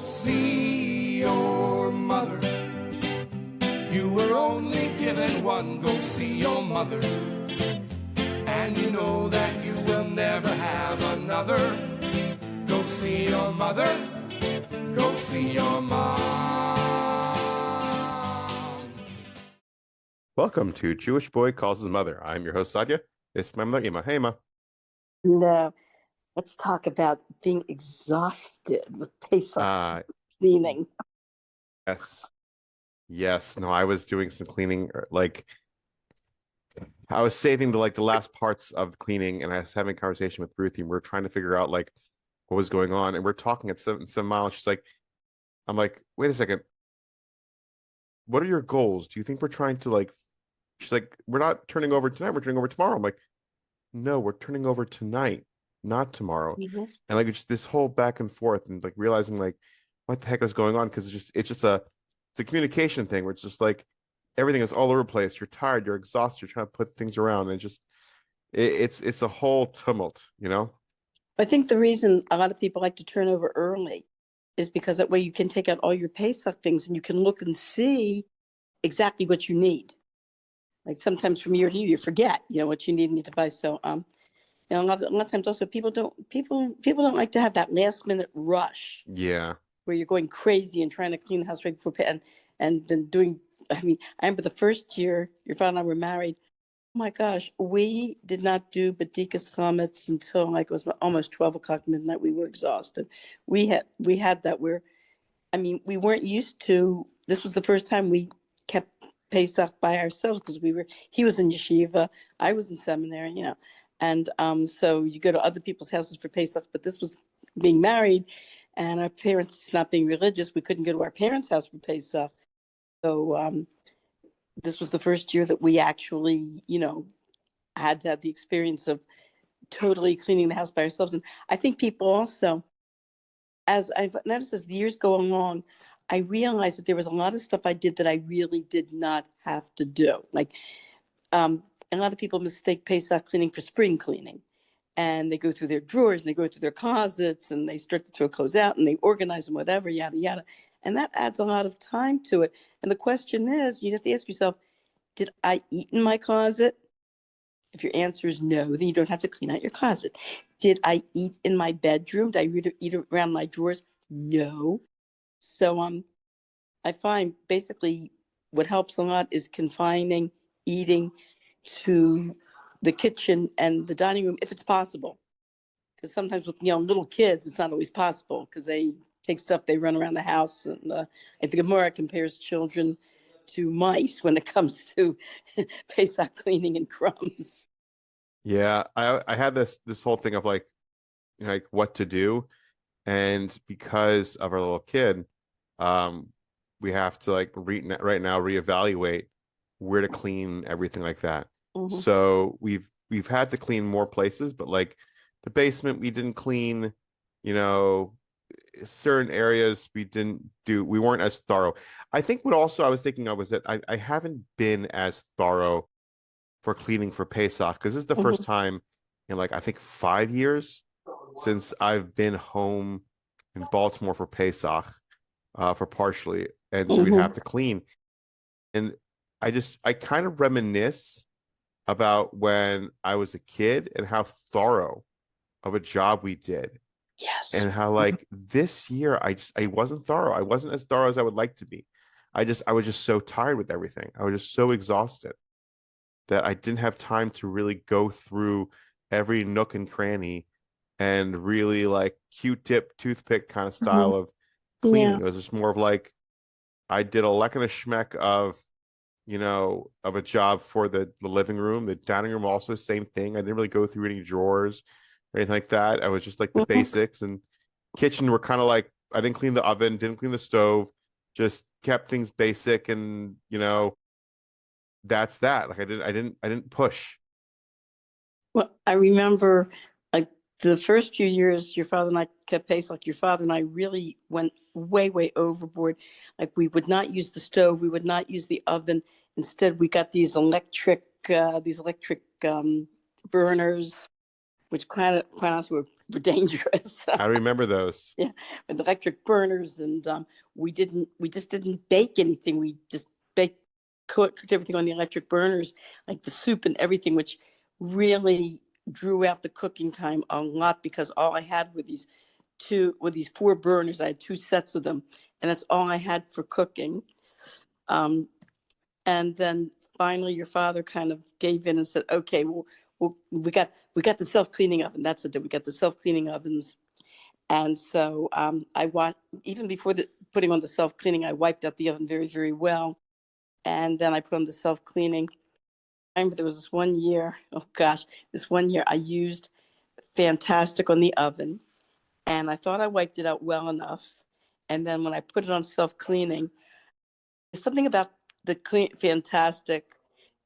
see your mother. You were only given one. Go see your mother. And you know that you will never have another. Go see your mother. Go see your mom. Welcome to Jewish Boy Calls His Mother. I'm your host, Sadia. It's my mother, Ima. Hey, Ima. No, let's talk about being exhausted with Pesach cleaning. Yes. No, I was doing some cleaning. Like, I was saving the last parts of cleaning, and I was having a conversation with Ruthie, and we are trying to figure out what was going on. And we're talking at 7 miles. She's like, I'm like, wait a second. What are your goals? Do you think we're trying to she's like, we're not turning over tonight, we're turning over tomorrow. I'm like, no, we're turning over tonight, not tomorrow. Mm-hmm. And it's this whole back and forth, and realizing what the heck is going on, because it's a communication thing where it's just everything is all over the place. You're tired, you're exhausted, you're trying to put things around, and it's a whole tumult, I think the reason a lot of people like to turn over early is because that way you can take out all your Pesach things and you can look and see exactly what you need. Like sometimes from year to year you forget, what you need to buy. So a lot of times also people don't like to have that last minute rush. Yeah. Where you're going crazy and trying to clean the house right before and then doing. I remember the first year your father and I were married. Oh my gosh, we did not do B'dikas Chametz until it was almost 12 o'clock midnight. We were exhausted. We had that where, we weren't used to. This was the first time we kept Pesach by ourselves because he was in yeshiva, I was in seminary, and so you go to other people's houses for Pesach, but this was being married, and our parents not being religious, we couldn't go to our parents' house for Pesach, so this was the first year that we actually, had to have the experience of totally cleaning the house by ourselves. And I think people also, as I've noticed as the years go along, I realized that there was a lot of stuff I did that I really did not have to do. A lot of people mistake Pesach cleaning for spring cleaning. And they go through their drawers and they go through their closets and they start to throw clothes out and they organize them, whatever, yada, yada. And that adds a lot of time to it. And the question is, you have to ask yourself, did I eat in my closet? If your answer is no, then you don't have to clean out your closet. Did I eat in my bedroom? Did I eat around my drawers? No. So I find basically what helps a lot is confining eating to the kitchen and the dining room if it's possible. Because sometimes with little kids, it's not always possible because they take stuff, they run around the house. And I think Gemara compares children to mice when it comes to Pesach cleaning and crumbs. Yeah, I had this whole thing of what to do, and because of our little kid, we have to right now reevaluate where to clean everything like that. Mm-hmm. So we've had to clean more places, but the basement we didn't clean, certain areas we didn't do. We weren't as thorough. I think what also I was thinking of was that I haven't been as thorough for cleaning for Pesach, because this is the Mm-hmm. first time in I think 5 years since I've been home in Baltimore for Pesach, for partially, and so Mm-hmm. we'd have to clean. And I kind of reminisce about when I was a kid and how thorough of a job we did. Yes. And how this year I wasn't thorough. I wasn't as thorough as I would like to be. I was just so tired with everything. I was just so exhausted that I didn't have time to really go through every nook and cranny and really Q-tip, toothpick kind of style of cleaning. Yeah. It was just more of I did a leck and a schmeck of of a job for the living room. The dining room also same thing. I didn't really go through any drawers or anything like that. I was just the Mm-hmm. basics. And kitchen were kind of I didn't clean the oven, didn't clean the stove, just kept things basic, and that's that. I didn't push. Well, I remember the first few years your father and I kept pace. Your father and I really went way, way overboard. We would not use the stove, we would not use the oven. Instead, we got these electric burners which quite honestly were dangerous. I remember those. Yeah, with electric burners, and we just didn't bake anything. We just cooked everything on the electric burners, like the soup and everything, which really drew out the cooking time a lot because all I had were these 4 burners. I had 2 sets of them, and that's all I had for cooking. And then finally, your father kind of gave in and said, "Okay, well, we got the self-cleaning oven. That's it. We got the self-cleaning ovens." And so even before putting on the self-cleaning, I wiped out the oven very, very well. And then I put on the self-cleaning. I remember there was this one year, I used Fantastic on the oven, and I thought I wiped it out well enough. And then when I put it on self-cleaning, there's something about the Fantastic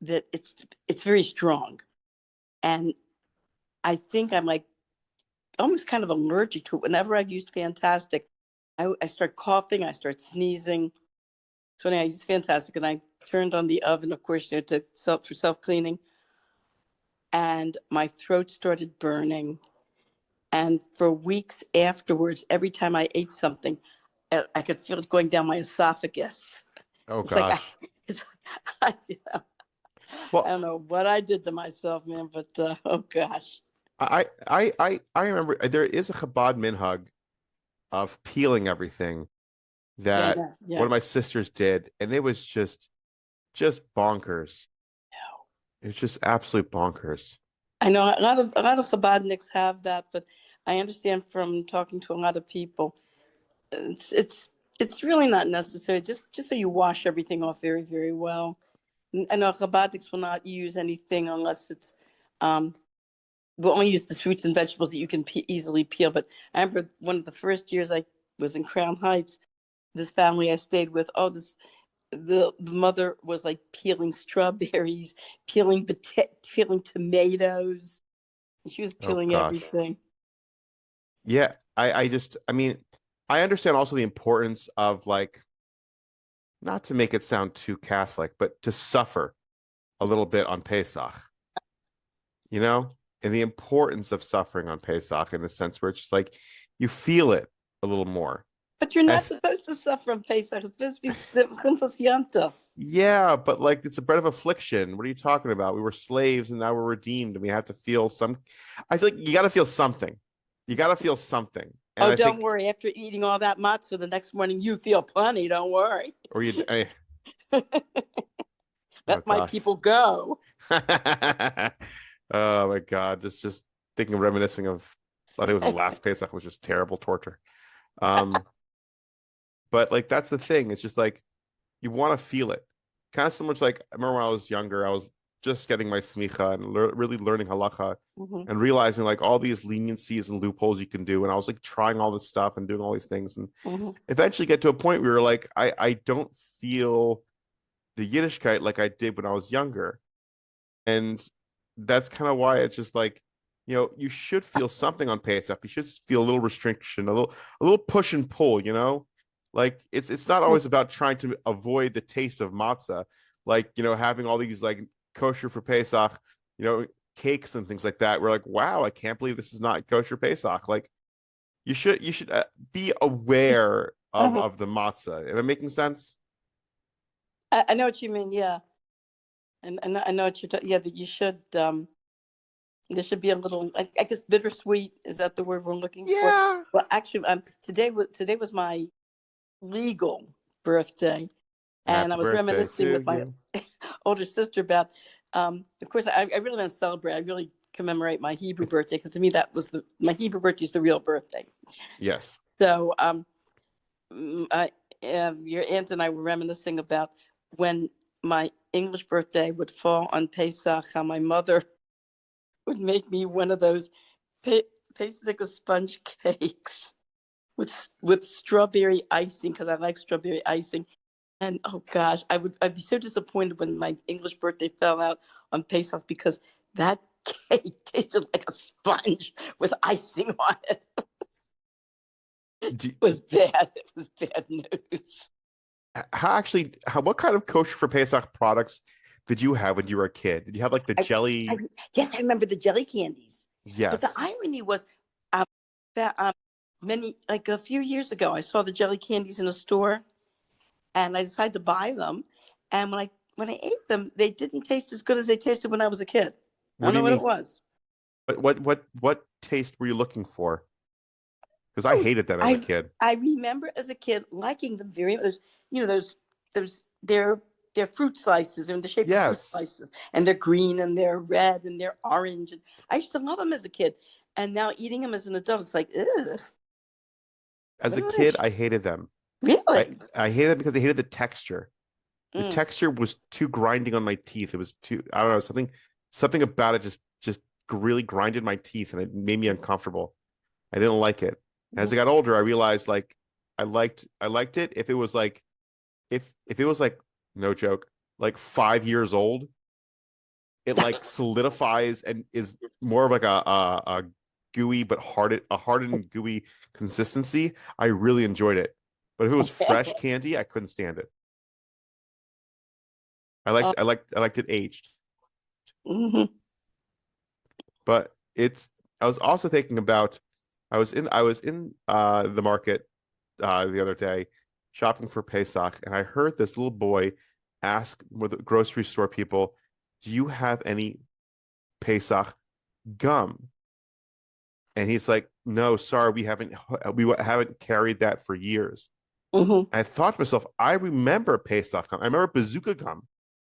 that it's very strong. And I think I'm like almost kind of allergic to it. Whenever I've used Fantastic, I start coughing, I start sneezing. So anyway, I used Fantastic, and I turned on the oven, of course, for self-cleaning, and my throat started burning. And for weeks afterwards, every time I ate something, I could feel it going down my esophagus. Oh It's like gosh. I Well, don't know what I did to myself, man, but oh gosh. I remember there is a Chabad minhag of peeling everything that Yeah. one of my sisters did, and it was just bonkers. It was just absolute bonkers. I know a lot of Chabadniks have that, but I understand from talking to a lot of people, it's really not necessary. Just so you wash everything off very, very well. I know Chabadniks will not use anything unless it's we'll only use the fruits and vegetables that you can easily peel. But I remember one of the first years I was in Crown Heights, this family I stayed with, the mother was like peeling strawberries, peeling tomatoes. She was Oh peeling gosh. everything. Yeah, I mean, I understand also the importance of, like, not to make it sound too Catholic, but to suffer a little bit on Pesach, you know, and the importance of suffering on Pesach in the sense where it's just like you feel it a little more. But you're not As, supposed to suffer on Pesach. It's supposed to be Simchas Yom Tov. yeah, but like it's a bread of affliction. What are you talking about? We were slaves and now we're redeemed and we have to feel some. I feel like you got to feel something. You got to feel something. And I Don't think, worry. After eating all that matzah, the next morning you feel plenty. Don't worry. or you, oh Let my gosh. people go. Oh my God. Just thinking, reminiscing of, I think it was the last Pesach was just terrible torture. But like, that's the thing. It's just like, you want to feel it. Kind of similar to, like, I remember when I was younger, I was just getting my smicha and really learning halacha and realizing like all these leniencies and loopholes you can do. And I was like trying all this stuff and doing all these things, and eventually get to a point where you're like, I don't feel the Yiddishkeit like I did when I was younger. And that's kind of why it's just like, you should feel something on Pesach. You should feel a little restriction, a little push and pull, like it's not always about trying to avoid the taste of matzah, like, having all these like kosher for Pesach, cakes and things like that. We're like, wow, I can't believe this is not kosher Pesach. Like, you should be aware of the matzah. Am I making sense? I know what you mean. Yeah. And I know what yeah, that you should, there should be a little, I guess, bittersweet. Is that the word we're looking Yeah. for? Well, actually, today was my legal birthday, and Happy I was birthday reminiscing to with my you. older sister about. Of course, I really don't celebrate. I really commemorate my Hebrew birthday because to me that was my Hebrew birthday is the real birthday. Yes. So, your aunt and I were reminiscing about when my English birthday would fall on Pesach, how my mother would make me one of those Pesach sponge cakes with strawberry icing because I like strawberry icing. And oh gosh, I'd be so disappointed when my English birthday fell out on Pesach because that cake tasted like a sponge with icing on it. It was bad. It was bad news. What kind of kosher for Pesach products did you have when you were a kid? Did you have like the jelly? Yes, I remember the jelly candies. But the Yes. irony was, that like a few years ago, I saw the jelly candies in a store, and I decided to buy them. And when I ate them, they didn't taste as good as they tasted when I was a kid. I What don't do know you what it mean? was. What taste were you looking for? Because I Those hated them as a I kid. I remember as a kid liking them very much. You know, those they're fruit slices. They're in the shape of fruit Yes. slices, and they're green and they're red and they're orange. And I used to love them as a kid, and now eating them as an adult, it's like, ugh, As what a are they? kid, I hated them. I, Really? I hated them because I hated the texture. The Mm. texture was too grinding on my teeth. It was too, I don't know, something about it just really grinded my teeth and it made me uncomfortable. I didn't like it. As I got older, I realized like I liked it if it was like if it was like no joke, like 5 years old, it like solidifies and is more of like a gooey but hardened gooey consistency. I really enjoyed it. But if it was fresh candy, I couldn't stand it. I Uh, liked I liked I liked it aged. mhm, But it's I was also thinking about I was in the market the other day shopping for Pesach, and I heard this little boy ask with the grocery store people, "Do you have any Pesach gum?" And he's like, "No, sorry, we haven't carried that for years." mhm, And I thought to myself, I remember Pesach gum. I remember bazooka gum.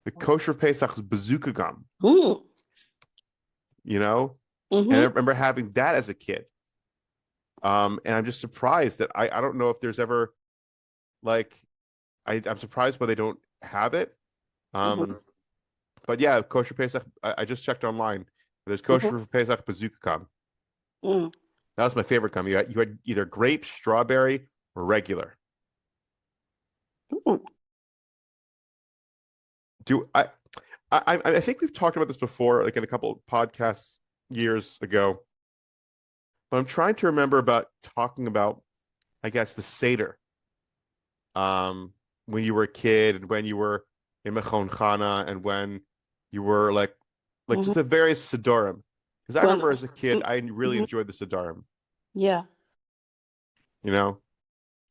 The kosher Pesach was bazooka gum, mm, you know? And I mhm, remember having that as a kid. And I'm just surprised that I don't know if there's ever like I'm surprised why they don't have it. mhm, Um, but yeah, kosher Pesach. I just checked online. There's mhm, kosher Pesach bazooka gum. mm. That was my favorite gum. You had either grape, strawberry, or regular. Ooh. Do I think we've talked about this before, like in a couple of podcasts years ago. But I'm trying to remember about talking about, I guess, the Seder. When you were a kid and when you were in Mechon Chana and when you were like Mhm. just the various Sidorim. Because I Well, remember as a kid, I really mhm, enjoyed the Sidorim. yeah. You know,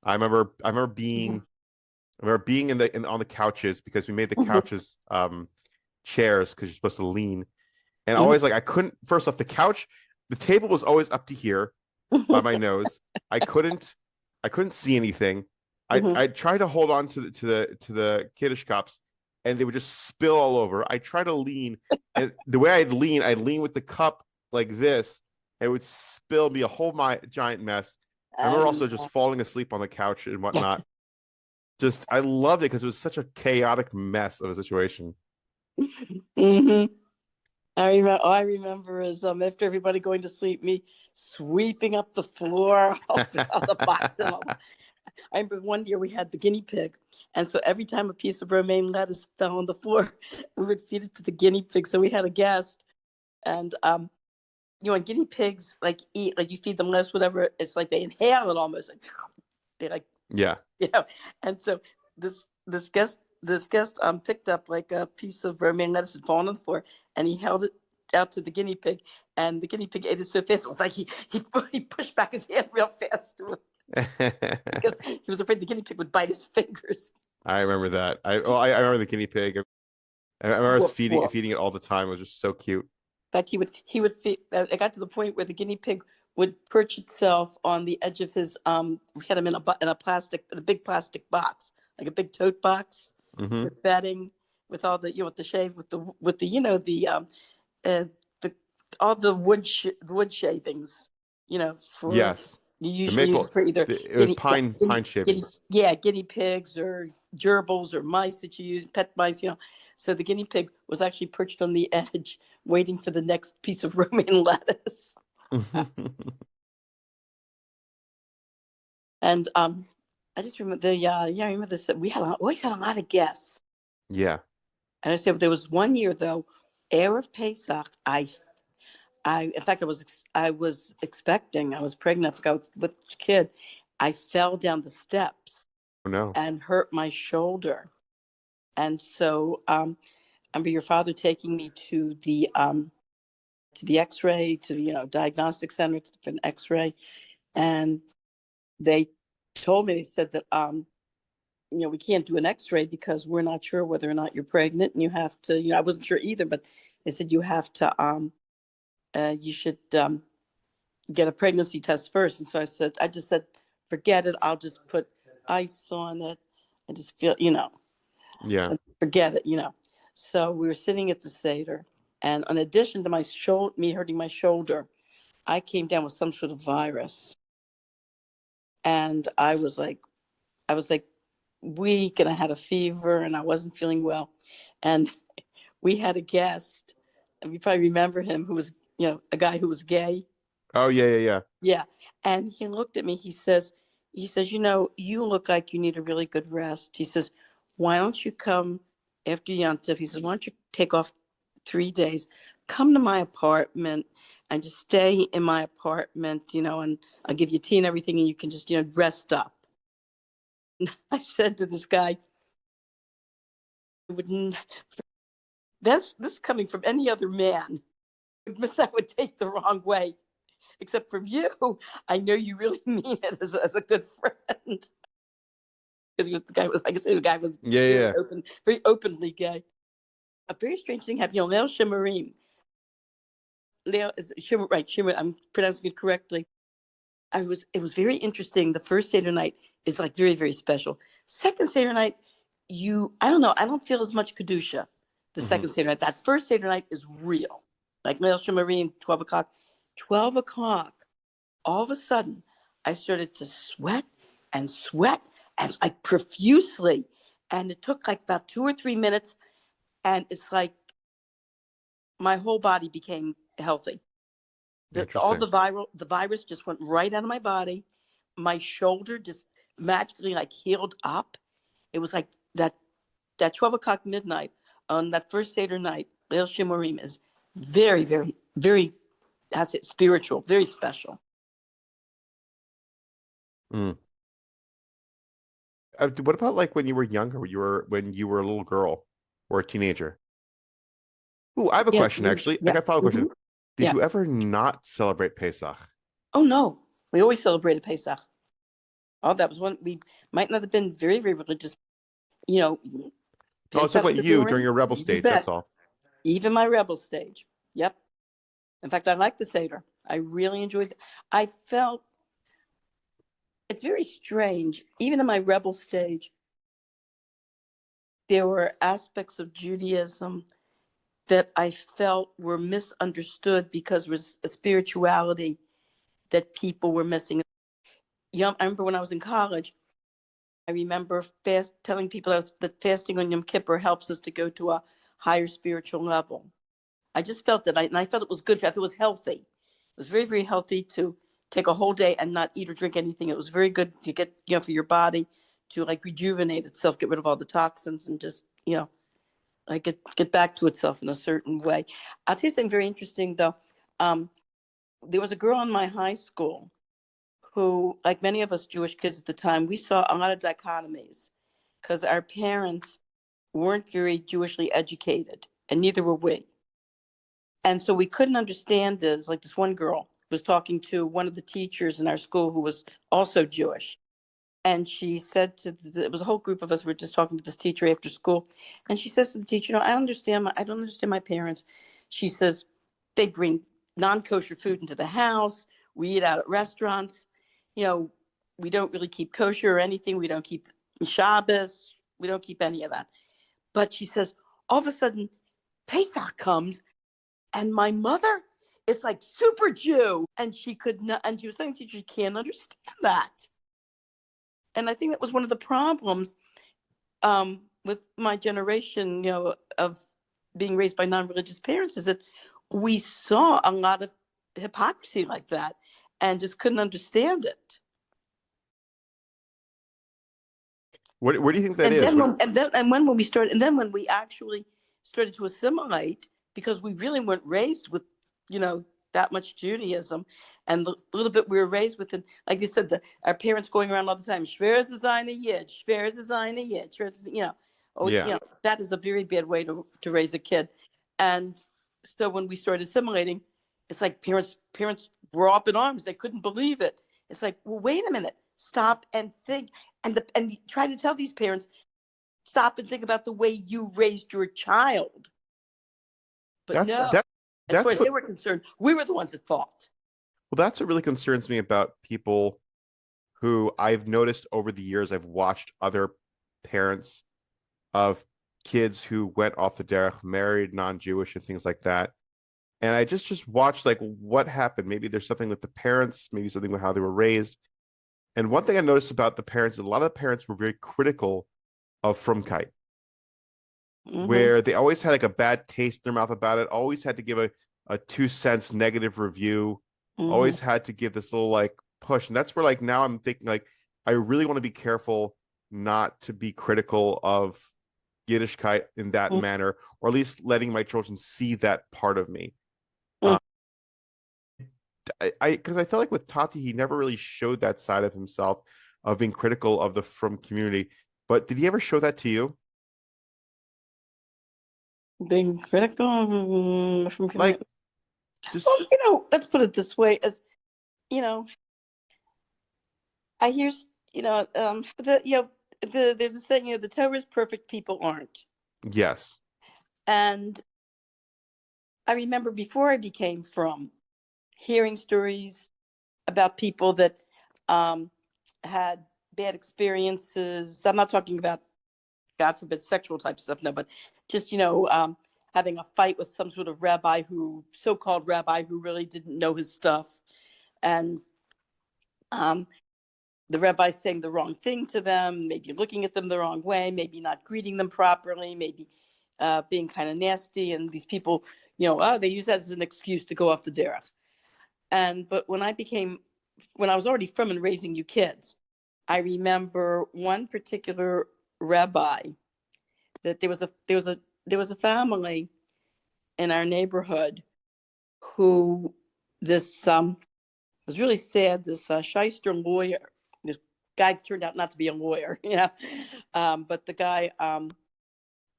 I remember Mhm, being on the couches because we made the mhm, couches chairs because you're supposed to lean. And mhm, always like I couldn't first off the table was always up to here by my nose. I couldn't I couldn't see anything. mhm. I tried to hold on to the Kiddush cups and they would just spill all over. I try to lean and the way I'd lean with the cup like this, and it would spill me a whole giant mess. I remember And also just falling asleep on the couch and whatnot. Just I loved it because it was such a chaotic mess of a situation. mhm. I remember as after everybody going to sleep, me sweeping up the floor, all the box and all. I remember one year we had the guinea pig, and so every time a piece of romaine lettuce fell on the floor, we would feed it to the guinea pig. So we had a guest, and when guinea pigs like eat, like you feed them lettuce, whatever, it's like they inhale it almost, like they like, Yeah. you know. And so this guest picked up like a piece of romaine lettuce had fallen on the floor, and he held it out to the guinea pig, and the guinea pig ate it so fast it was like he pushed back his hand real fast to it because he was afraid the guinea pig would bite his fingers. I remember that. I remember the guinea pig. I remember us Woof, feeding woof. feeding it all the time. It was just so cute. In fact, he would feed. It got to the point where the guinea pig would perch itself on the edge of his. We had him in a big plastic box, like a big tote box, Hmm. with bedding, with all the with the shave, with the uh, the all the wood shavings, for Yes, you the usually use it maple. for either It was pine shavings. guinea pigs or gerbils or mice that you use, pet mice. So the guinea pig was actually perched on the edge, waiting for the next piece of romaine lettuce. And I just remember I remember this. Always had a lot of guests. Yeah. And I said there was one year though, Erev Pesach, in fact, I was expecting, I was pregnant, I forgot which kid. I fell down the steps Oh no. and hurt my shoulder. And so I remember your father taking me to the to the X-ray, to the diagnostic center, for an X-ray, and they told me, they said that we can't do an X-ray because we're not sure whether or not you're pregnant, and you have to, I wasn't sure either, but they said you have to you should get a pregnancy test first. And so I just said, forget it. I'll just put ice on it. I just feel, Yeah. forget it. So we were sitting at the Seder, and in addition to me hurting my shoulder, I came down with some sort of virus. And I was like weak, and I had a fever, and I wasn't feeling well. And we had a guest, and you probably remember him, who was, a guy who was gay. Oh, yeah. Yeah. And he looked at me, he says, you look like you need a really good rest. He says, why don't you come after Yontif? He says, why don't you take off 3 days, come to my apartment and just stay in my apartment, and I'll give you tea and everything, and you can just, rest up. I said to this guy, this coming from any other man, that would take the wrong way. Except from you, I know you really mean it as a good friend. Because the guy was, like I said, the guy was very openly gay. A very strange thing happened. Leil Shimarim. Leil is Shimmer, right? Shimmer. I'm pronouncing it correctly. It was very interesting. The first Seder night is like very, very special. Second Seder night, I don't know. I don't feel as much kedusha. The second Seder night. That first Seder night is real. Like Leil Shimarim, 12 o'clock. 12 o'clock, all of a sudden, I started to sweat and like profusely. And it took like about 2 or 3 minutes. And it's like my whole body became healthy. All the virus just went right out of my body. My shoulder just magically like healed up. It was like that 12 o'clock midnight on that first Seder night. Leil Shimurim is very, very, very, that's it, spiritual, very special. What about like when you were younger, when you were a little girl or a teenager? Ooh, I have a question actually. I got a follow-up question. Did you ever not celebrate Pesach? Oh no, we always celebrated Pesach. Oh, that was one. We might not have been very, very religious, Oh, it's about you during your rebel stage. That's all. Even my rebel stage. Yep. In fact, I like the Seder. I really enjoyed it. I felt it's very strange. Even in my rebel stage, there were aspects of Judaism that I felt were misunderstood because there was a spirituality that people were missing. I remember when I was in college, I remember telling people that fasting on Yom Kippur helps us to go to a higher spiritual level. I just felt that, and I felt it was good. I felt it was healthy. It was very, very healthy to take a whole day and not eat or drink anything. It was very good to get, for your body to like rejuvenate itself, get rid of all the toxins, and just, like get back to itself in a certain way. I'll tell you something very interesting though. There was a girl in my high school who, like many of us Jewish kids at the time, we saw a lot of dichotomies because our parents weren't very Jewishly educated, and neither were we. And so we couldn't understand this. Like this one girl was talking to one of the teachers in our school who was also Jewish. And she said it was a whole group of us, we were just talking to this teacher after school. And she says to the teacher, I don't understand my parents. She says, they bring non-kosher food into the house. We eat out at restaurants. We don't really keep kosher or anything. We don't keep Shabbos. We don't keep any of that. But she says, all of a sudden, Pesach comes, and my mother is like super Jew. And she could not, and she was saying to teacher, she can't understand that. And I think that was one of the problems with my generation, of being raised by non-religious parents, is that we saw a lot of hypocrisy like that and just couldn't understand it. What do you think that is? When we actually started to assimilate, because we really weren't raised with, that much Judaism, and the little bit we were raised with, and like they said, our parents going around all the time, Shver is a Yid, Shver is a Yid, that is a very bad way to raise a kid. And so when we started assimilating, it's like parents were up in arms. They couldn't believe it. It's like, well, wait a minute, stop and think, and try to tell these parents, stop and think about the way you raised your child. But That's no, that as far that's as what they were concerned, we were the ones at fault. well, that's what really concerns me about people who I've noticed over the years. I've watched other parents of kids who went off the derech, married non-Jewish and things like that. And I just watched like what happened. Maybe there's something with the parents, maybe something with how they were raised. And one thing I noticed about the parents, a lot of the parents were very critical of Frumkeit, where they always had like a bad taste in their mouth about it, always had to give a 2 cents negative review, always had to give this little like push. And that's where like now I'm thinking like I really want to be careful not to be critical of Yiddishkeit in that manner, or at least letting my children see that part of me. Because I felt like with Tati, he never really showed that side of himself of being critical of the Frum community. But did he ever show that to you? Being critical from Like, just well, let's put it this way: as you know, I hear there's a saying, the Torah is perfect, people aren't. yes, And I remember before I became Frum, hearing stories about people that had bad experiences. I'm not talking about, God forbid, sexual type stuff, no, but just, having a fight with some sort of so-called rabbi who really didn't know his stuff. And the rabbi saying the wrong thing to them, maybe looking at them the wrong way, maybe not greeting them properly, maybe being kind of nasty. And these people, they use that as an excuse to go off the derech. But when I was already from and raising you kids, I remember one particular rabbi that there was a family in our neighborhood who this was really sad. This shyster lawyer, this guy turned out not to be a lawyer, but the guy,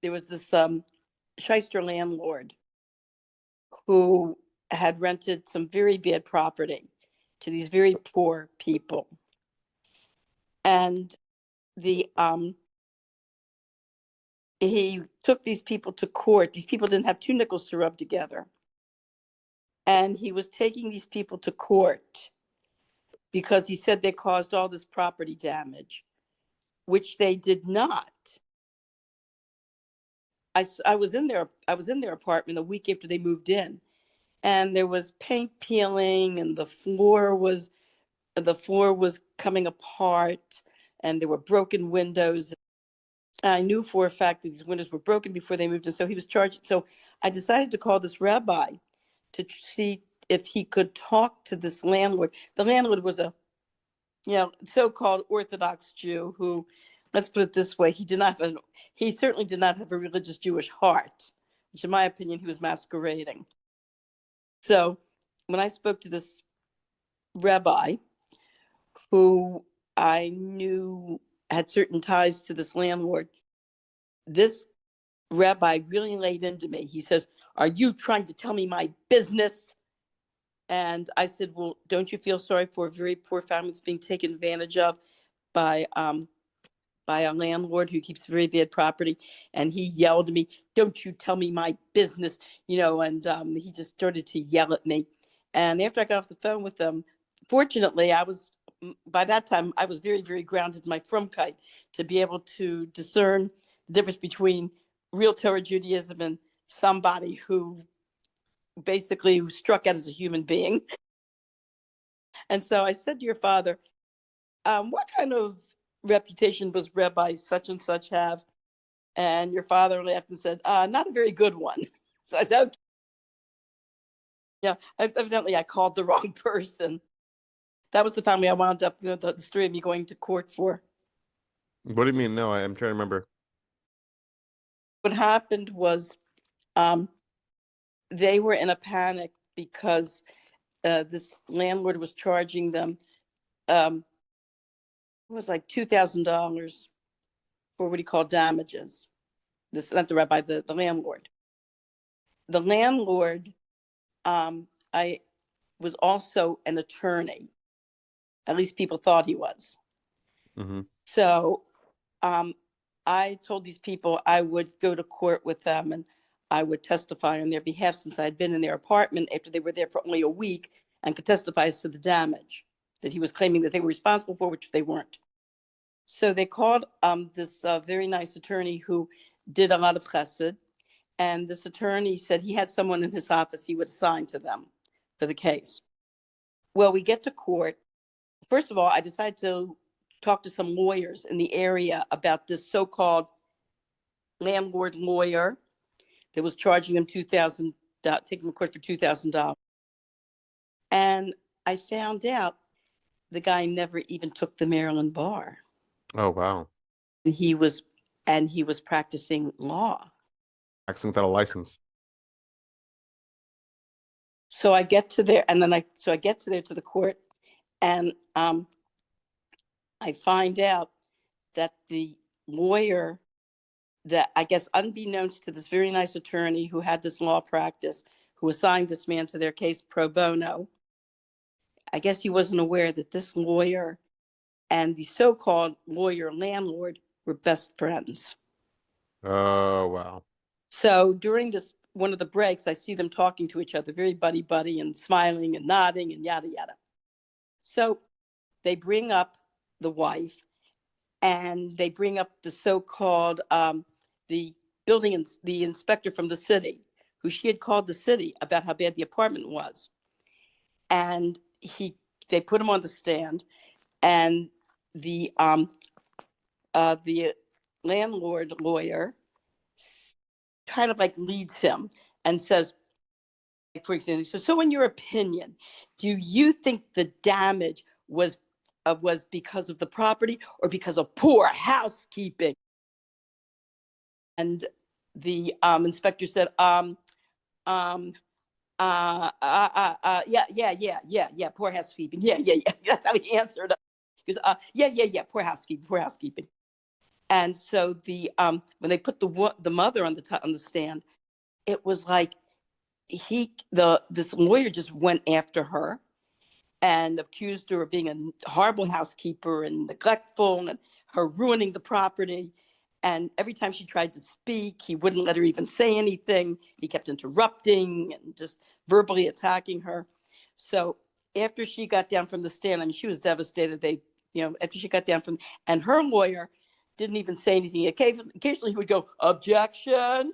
there was this shyster landlord who had rented some very bad property to these very poor people. And he took these people to court. These people didn't have two nickels to rub together. And he was taking these people to court because he said they caused all this property damage, which they did not. I was in their apartment a week after they moved in, and there was paint peeling, and the floor was coming apart, and there were broken windows. I knew for a fact that these windows were broken before they moved in, so he was charged. So I decided to call this rabbi to see if he could talk to this landlord. The landlord was a so-called Orthodox Jew who, let's put it this way, he certainly did not have a religious Jewish heart, which in my opinion, he was masquerading. So when I spoke to this rabbi, who I knew had certain ties to this landlord, this rabbi really laid into me. He says, "Are you trying to tell me my business?" And I said, "Well, don't you feel sorry for a very poor family that's being taken advantage of by a landlord who keeps very bad property?" And he yelled at me, "Don't you tell me my business," and he just started to yell at me. And after I got off the phone with him, fortunately, by that time, I was very, very grounded in my Frumkeit to be able to discern the difference between real Torah Judaism and somebody who basically struck out as a human being. And so I said to your father, what kind of reputation does Rabbi such and such have? And your father laughed and said, not a very good one. So I said, okay. Yeah, evidently I called the wrong person. That was the family I wound up, the story of me going to court for. what do you mean? No, I'm trying to remember. What happened was they were in a panic because this landlord was charging them it was like $2,000 for what he called damages. This, not the rabbi, the landlord. The landlord I was also an attorney. At least people thought he was. Mm-hmm. So I told these people I would go to court with them and I would testify on their behalf since I had been in their apartment after they were there for only a week and could testify as to the damage that he was claiming that they were responsible for, which they weren't. So they called this very nice attorney who did a lot of chesed. And this attorney said he had someone in his office he would assign to them for the case. Well, we get to court. First of all, I decided to talk to some lawyers in the area about this so-called landlord lawyer that was charging them $2,000, taking them to court for $2,000. And I found out the guy never even took the Maryland bar. Oh, wow. And he was practicing law. Acting without a license. So I get to there, and then I get to there to the court, and I find out that the lawyer that, I guess unbeknownst to this very nice attorney who had this law practice, who assigned this man to their case pro bono, I guess he wasn't aware that this lawyer and the so-called lawyer landlord were best friends. Oh, wow. So during this, one of the breaks, I see them talking to each other, very buddy-buddy and smiling and nodding and yada, yada. So they bring up the wife and they bring up the so-called, the building, the inspector from the city, who she had called the city about how bad the apartment was. And they put him on the stand, and the landlord lawyer kind of like leads him and says, for example, he says, so in your opinion, do you think the damage was because of the property or because of poor housekeeping? And the inspector said, yeah, poor housekeeping. Yeah. That's how he answered. He goes, yeah, poor housekeeping. And so when they put the mother on the stand, it was like this lawyer just went after her and accused her of being a horrible housekeeper and neglectful and her ruining the property. And every time she tried to speak, he wouldn't let her even say anything. He kept interrupting and just verbally attacking her. So after she got down from the stand, I mean, she was devastated. After she got down and her lawyer didn't even say anything. Occasionally he would go, objection,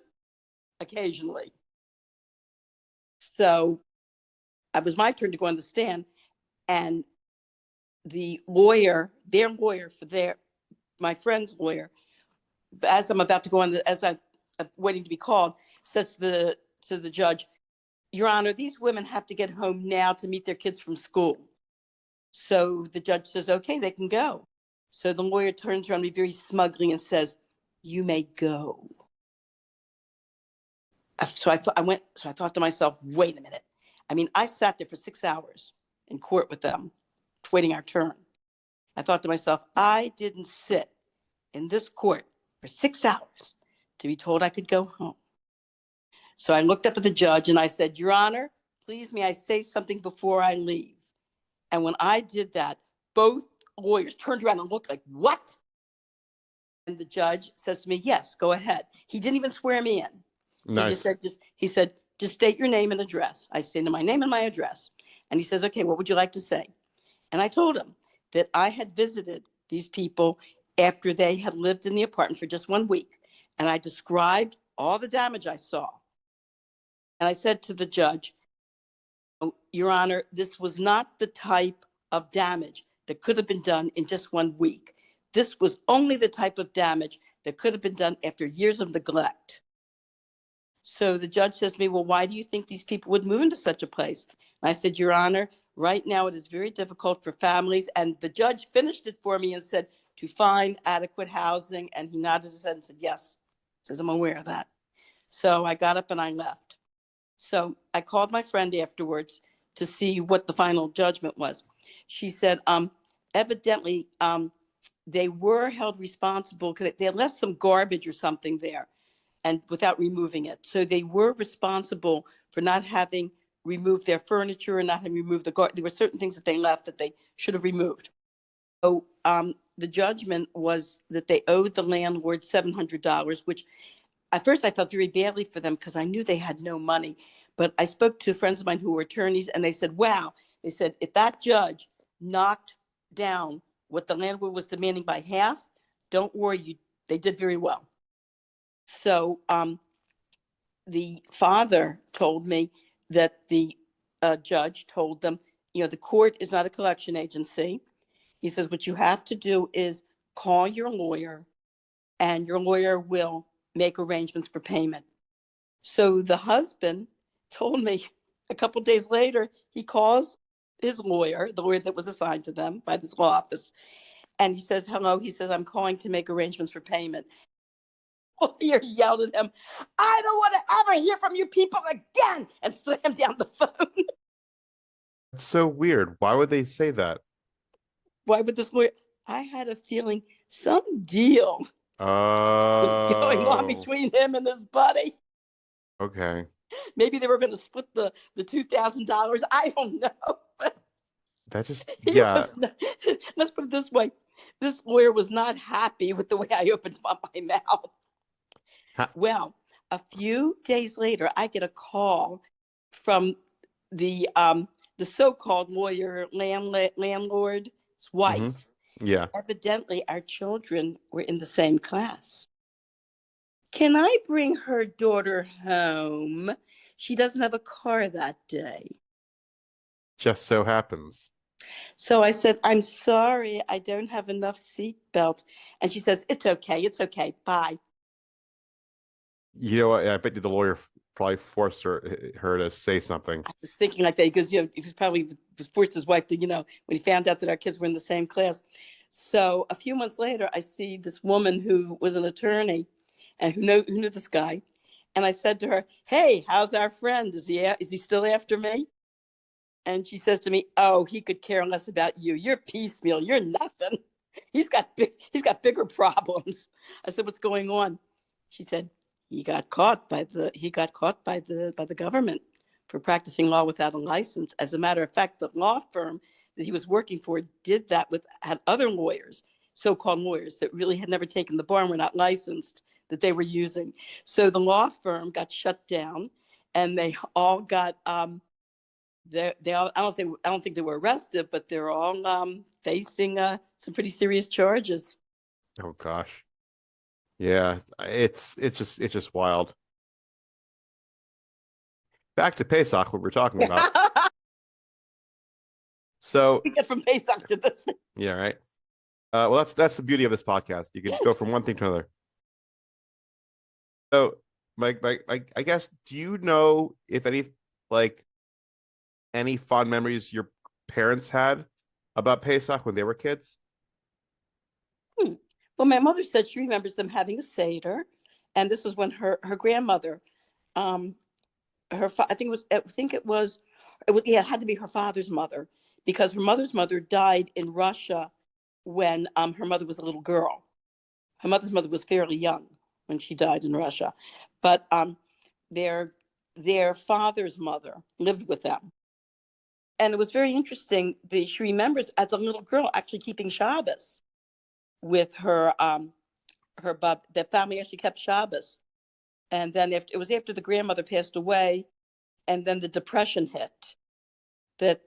occasionally. So it was my turn to go on the stand, and the lawyer, their lawyer my friend's lawyer, as I'm about to go on, as I'm waiting to be called, says to the judge, Your Honor, these women have to get home now to meet their kids from school. So the judge says, okay, they can go. So the lawyer turns around me very smugly and says, you may go. So I thought to myself, wait a minute. I mean, I sat there for 6 hours in court with them, waiting our turn. I thought to myself, I didn't sit in this court for 6 hours to be told I could go home. So I looked up at the judge and I said, Your Honor, please may I say something before I leave? And when I did that, both lawyers turned around and looked like, what? And the judge says to me, yes, go ahead. He didn't even swear me in. Nice. He said, just state your name and address. I stated my name and my address. And he says, okay, what would you like to say? And I told him that I had visited these people after they had lived in the apartment for just 1 week. And I described all the damage I saw. And I said to the judge, Your Honor, this was not the type of damage that could have been done in just 1 week. This was only the type of damage that could have been done after years of neglect. So the judge says to me, well, why do you think these people would move into such a place? And I said, Your Honor, right now it is very difficult for families. And the judge finished it for me and said, to find adequate housing. And he nodded his head and said, yes. Says, I'm aware of that. So I got up and I left. So I called my friend afterwards to see what the final judgment was. She said, evidently, they were held responsible because they had left some garbage or something there and without removing it. So they were responsible for not having removed their furniture and not having removed the garden. There were certain things that they left that they should have removed. So the judgment was that they owed the landlord $700, which at first I felt very badly for them because I knew they had no money. But I spoke to friends of mine who were attorneys, and they said, wow, they said, if that judge knocked down what the landlord was demanding by half, don't worry, they did very well. So the father told me that the judge told them, the court is not a collection agency. He says, what you have to do is call your lawyer, and your lawyer will make arrangements for payment. So the husband told me a couple days later, he calls his lawyer, the lawyer that was assigned to them by this law office, and he says, hello, he says, I'm calling to make arrangements for payment. The lawyer yelled at him, I don't want to ever hear from you people again, and slammed down the phone. It's so weird. Why would they say that? Why would this lawyer? I had a feeling some deal was going on between him and his buddy. Okay. Maybe they were going to split the $2,000. I don't know. That just, yeah. Let's put it this way. This lawyer was not happy with the way I opened my mouth. Well, a few days later, I get a call from the so-called lawyer landlord's wife. Mm-hmm. Yeah. Evidently, our children were in the same class. Can I bring her daughter home? She doesn't have a car that day. Just so happens. So I said, I'm sorry, I don't have enough seatbelt. And she says, it's okay, bye. You know what? I bet you the lawyer probably forced her to say something. I was thinking like that because, he was forced his wife to, when he found out that our kids were in the same class. So a few months later, I see this woman who was an attorney and who knew this guy. And I said to her, hey, how's our friend? Is he still after me? And she says to me, oh, he could care less about you. You're piecemeal. You're nothing. He's got bigger problems. I said, what's going on? She said, he got caught by the government for practicing law without a license. As a matter of fact, the law firm that he was working for did that had other lawyers, so-called lawyers that really had never taken the bar and were not licensed, that they were using. So the law firm got shut down, and they all got I don't think they were arrested, but they're all facing some pretty serious charges. Oh gosh. Yeah, it's just wild. Back to Pesach, what we're talking about. So we get from Pesach to this. Yeah, right. Well, that's the beauty of this podcast. You can go from one thing to another. So, I guess, do you know if any fond memories your parents had about Pesach when they were kids? Well, my mother said she remembers them having a Seder, and this was when her grandmother, it had to be her father's mother, because her mother's mother died in Russia when her mother was a little girl. Her mother's mother was fairly young when she died in Russia, but their father's mother lived with them. And it was very interesting. She remembers as a little girl actually keeping Shabbos with her the family actually kept Shabbos. And then it was after the grandmother passed away, and then the Depression hit, that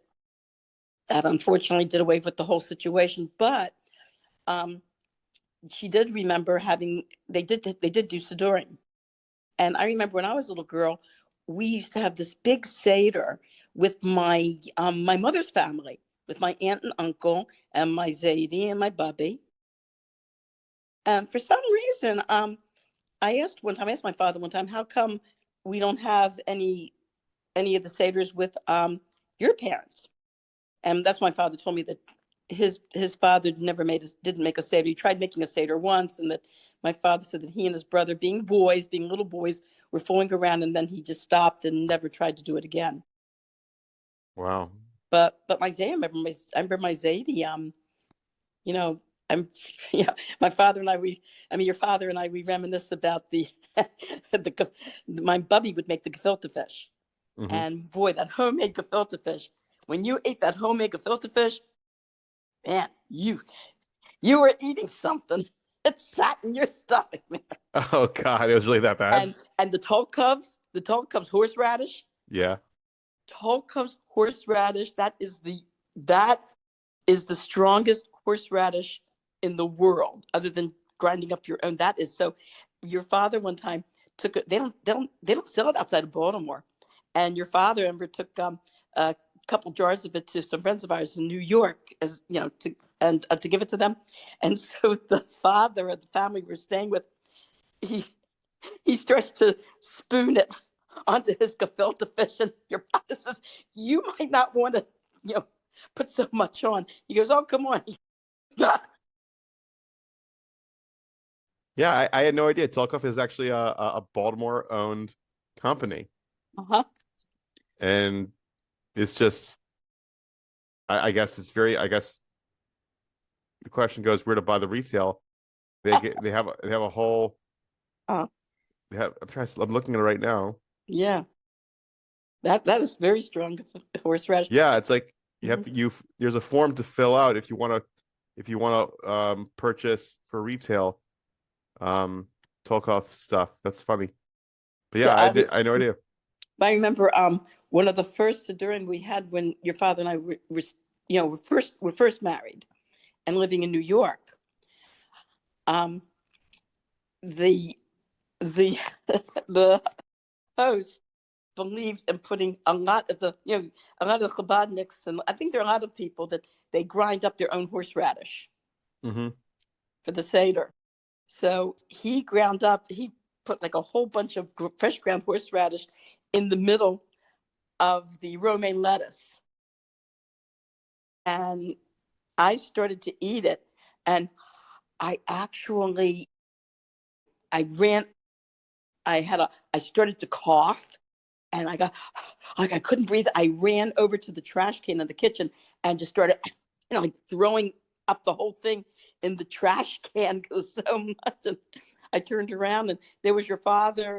unfortunately did away with the whole situation. But she did remember they did do Sedorim. And I remember when I was a little girl, we used to have this big Seder with my mother's family, with my aunt and uncle and my Zaidi and my Bubby. And for some reason, I asked my father one time, how come we don't have any of the Seders with your parents? And that's my father told me that his father didn't make a Seder. He tried making a Seder once, and that my father said that he and his brother, being little boys, were fooling around, and then he just stopped and never tried to do it again. Wow. But my Zaidi, I remember my Zaidi, my father and your father and I, we reminisce about my Bubby would make the gefilte fish. And boy, that homemade gefilte fish, when you ate that homemade gefilte fish, man, you were eating something. It sat in your stomach, man. Oh God, it was really that bad. And the tall cubs horseradish, Yeah. tall cubs horseradish. That is the strongest horseradish in the world, other than grinding up your own. That is so. Your father one time took it. They don't sell it outside of Baltimore, and your father, remember, took a couple jars of it to some friends of ours in New York, as you know, to give it to them. And so the father of the family we're staying with, he starts to spoon it onto his gefilte fish, and your father says, "You might not want to, put so much on." He goes, "Oh, come on." Yeah, I had no idea. Telkoff is actually a Baltimore-owned company, Uh-huh. and it's just, I guess it's very. I guess the question goes where to buy the retail. They have a whole. Uh, I'm looking at it right now. yeah. That is very strong horseradish. Yeah, it's like there's a form to fill out if you want to purchase for retail Tolkov stuff. That's funny. But yeah, I had no idea. I remember one of the first Sedurim we had when your father and I were first married and living in New York. The the host believed in putting a lot of the Chabadniks, and I think there are a lot of people that they grind up their own horseradish for the Seder. So he put like a whole bunch of fresh ground horseradish in the middle of the romaine lettuce. And I started to eat it, and I started to cough, and I got like I couldn't breathe. I ran over to the trash can in the kitchen and just started, like throwing up the whole thing in the trash can because so much. And I turned around, and there was your father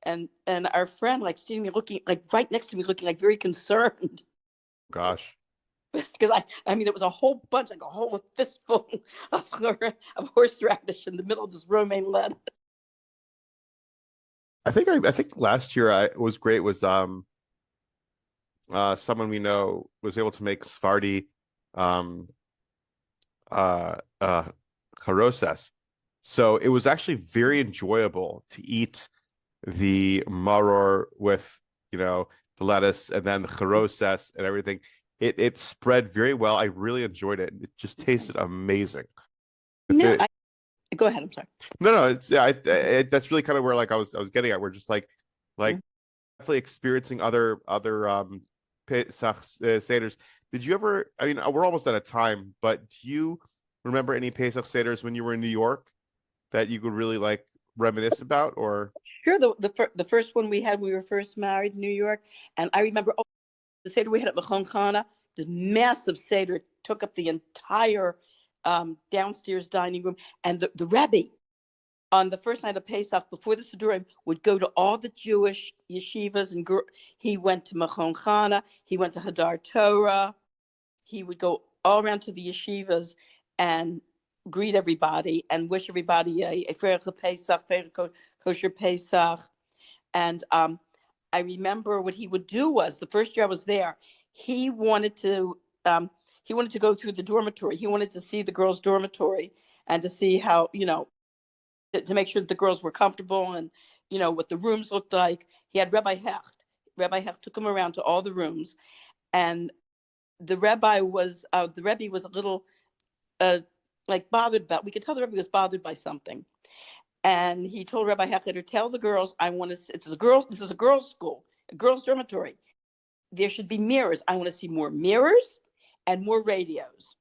and our friend, like seeing me looking like right next to me, looking like very concerned. Gosh. Because I mean, it was a whole bunch, like a whole fistful of horseradish in the middle of this romaine lettuce. I think last year I was great was someone we know was able to make Sephardi charoses. So it was actually very enjoyable to eat the maror with the lettuce and then the charoses and everything. It spread very well. I really enjoyed it. It just tasted amazing. Go ahead. I'm sorry. No, it's that's really kind of where like I was getting at. We're just like definitely experiencing other Pesach Seders. Did you ever? I mean, we're almost out of time, but do you remember any Pesach Seders when you were in New York that you could really like reminisce about? Or sure, the first one we had when we were first married in New York, and I remember the Seder we had at Machon Chana, this massive Seder took up the entire downstairs dining room, and the Rebbe on the first night of Pesach before the Sedurim would go to all the Jewish yeshivas, and he went to Machon Chana, he went to Hadar Torah, he would go all around to the yeshivas and greet everybody and wish everybody a Freilich Pesach, kosher Pesach. And I remember what he would do was the first year I was there, he wanted to go through the dormitory. He wanted to see the girls' dormitory and to see how, to make sure that the girls were comfortable and, what the rooms looked like. He had Rabbi Hecht. Rabbi Hecht took him around to all the rooms, and the Rebbe was a little like bothered about. We could tell the Rebbe was bothered by something, and he told Rabbi Hecht, "Tell the girls I want to. This is a girls' school, a girls' dormitory. There should be mirrors. I want to see more mirrors and more radios."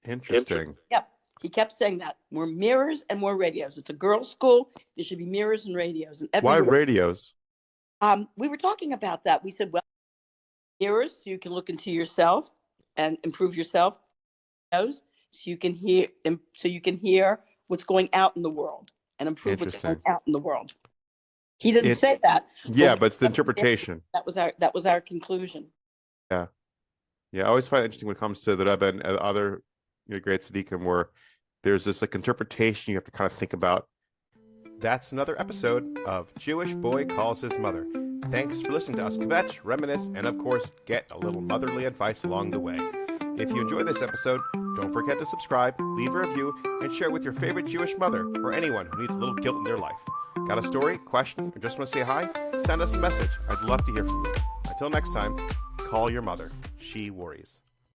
interesting. Yep. He kept saying that. More mirrors and more radios. It's a girls' school. There should be mirrors and radios. And why radios? We were talking about that. We said, well, mirrors so you can look into yourself and improve yourself. So you can hear what's going out in the world and improve what's going out in the world. He didn't say that. Yeah, but it's the interpretation. That was our conclusion. Yeah. I always find it interesting when it comes to the Rebbe and other great tzaddikim, where there's this like interpretation you have to kind of think about. That's another episode of Jewish Boy Calls His Mother. Thanks for listening to us kvetch, reminisce, and of course, get a little motherly advice along the way. If you enjoyed this episode, don't forget to subscribe, leave a review, and share it with your favorite Jewish mother or anyone who needs a little guilt in their life. Got a story, question, or just want to say hi? Send us a message. I'd love to hear from you. Until next time, call your mother. She worries.